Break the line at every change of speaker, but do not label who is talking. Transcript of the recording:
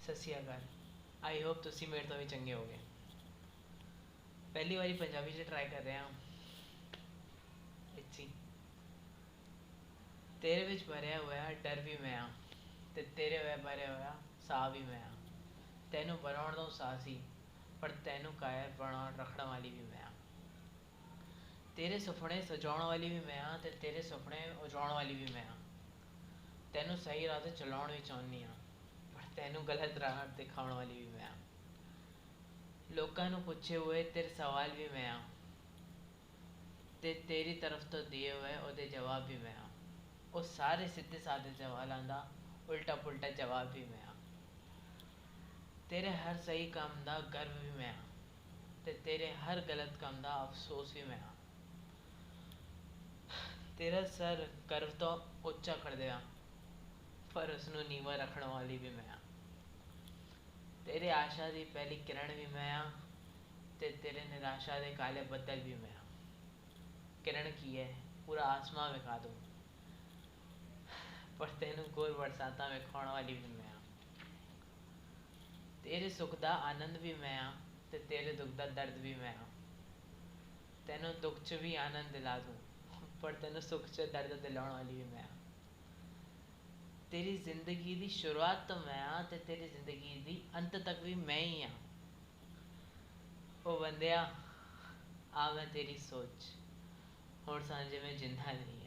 ਸਤਿ ਸ਼੍ਰੀ ਅਕਾਲ। I hope ਤੁਸੀਂ ਮੇਰੇ ਤੋਂ ਵੀ ਚੰਗੇ ਹੋਗੇ। ਪਹਿਲੀ ਵਾਰੀ ਪੰਜਾਬੀ 'ਚ ਟਰਾਈ ਕਰ ਰਿਹਾ ਇੱਥੇ। ਤੇਰੇ ਵਿੱਚ ਭਰਿਆ ਹੋਇਆ ਡਰ ਵੀ ਮੈਂ ਆ ਤੇ ਤੇਰੇ ਵਿੱਚ ਭਰਿਆ ਹੋਇਆ ਸਾਹ ਵੀ ਮੈਂ ਆ। ਤੈਨੂੰ ਬਣਾਉਣ ਦਾ ਸਾਹ ਸੀ ਪਰ ਤੈਨੂੰ ਕਾਇਰ ਬਣਾਉਣ ਰੱਖਣ ਵਾਲੀ ਵੀ ਮੈਂ ਆ। ਤੇਰੇ ਸੁਪਨੇ ਸਜਾਉਣ ਵਾਲੀ ਵੀ ਮੈਂ ਆ ਤੇ ਤੇਰੇ ਸੁਪਨੇ ਉਜਾਉਣ ਵਾਲੀ ਵੀ ਮੈਂ ਆ। ਤੈਨੂੰ ਸਹੀ ਰਾਹ 'ਤੇ ਚਲਾਉਣ ਵੀ ਚਾਹੁੰਦੀ ਹਾਂ ਪਰ ਤੈਨੂੰ ਗਲਤ ਰਾਹ ਦਿਖਾਉਣ ਵਾਲੀ ਵੀ ਮੈਂ ਆ। ਲੋਕਾਂ ਨੂੰ ਪੁੱਛੇ ਹੋਏ ਤੇਰੇ ਸਵਾਲ ਵੀ ਮੈਂ ਆ ਤੇ ਤੇਰੀ ਤਰਫ ਤੋਂ ਦਿਏ ਹੋਏ ਉਹਦੇ ਜਵਾਬ ਵੀ ਮੈਂ ਆ। ਉਹ ਸਾਰੇ ਸਿੱਧੇ ਸਾਦੇ ਸਵਾਲਾਂ ਦਾ ਉਲਟਾ ਪੁਲਟਾ ਜਵਾਬ ਵੀ ਮੈਂ ਆ। ਤੇਰੇ ਹਰ ਸਹੀ ਕੰਮ ਦਾ ਗਰਵ ਵੀ ਮੈਂ ਆ ਤੇ ਤੇਰੇ ਹਰ ਗਲਤ ਕੰਮ ਦਾ ਅਫਸੋਸ ਵੀ ਮੈਂ ਆ। ਤੇਰਾ ਸਰ ਗਰਵ ਤੋਂ ਉੱਚਾ ਕਰ ਦਿਆਂ ਪਰ ਉਸਨੂੰ ਨੀਵਾਂ ਰੱਖਣ ਵਾਲੀ ਵੀ ਮੈਂ ਆ। ਤੇਰੇ ਆਸ਼ਾ ਦੀ ਪਹਿਲੀ ਕਿਰਨ ਵੀ ਮੈਂ ਆ ਤੇ ਤੇਰੇ ਨਿਰਾਸ਼ਾ ਦੇ ਕਾਲੇ ਬੱਦਲ ਵੀ ਮੈਂ ਆ। ਕਿਰਨ ਕੀ ਹੈ, ਪੂਰਾ ਆਸਮਾਂ ਵਿਖਾ ਦੂੰ ਪਰ ਤੈਨੂੰ ਗੋਰ ਬਰਸਾਤਾਂ ਵਿਖਾਉਣ ਵਾਲੀ ਵੀ ਮੈਂ ਆ। ਤੇਰੇ ਸੁੱਖ ਦਾ ਆਨੰਦ ਵੀ ਮੈਂ ਆ ਤੇ ਤੇਰੇ ਦੁੱਖ ਦਾ ਦਰਦ ਵੀ ਮੈਂ ਆ। ਤੈਨੂੰ ਦੁੱਖ 'ਚ ਵੀ ਆਨੰਦ ਦਿਲਾ ਦੂੰ ਪਰ ਤੈਨੂੰ ਸੁੱਖ 'ਚ ਦਰਦ ਦਿਲਾਉਣ ਵਾਲੀ ਵੀ ਮੈਂ ਆ। ਤੇਰੀ ਜ਼ਿੰਦਗੀ ਦੀ ਸ਼ੁਰੂਆਤ ਤੋਂ ਮੈਂ ਆ ਤੇ ਤੇਰੀ ਜ਼ਿੰਦਗੀ ਦੀ ਅੰਤ ਤੱਕ ਵੀ ਮੈਂ ਹੀ ਆ। ਉਹ ਬੰਦਿਆ ਆ ਮੈਂ ਤੇਰੀ ਸੋਚ ਹੁਣ ਸਾਂਝੇ ਮੈਂ ਜਿੰਦਾ ਨਹੀਂ।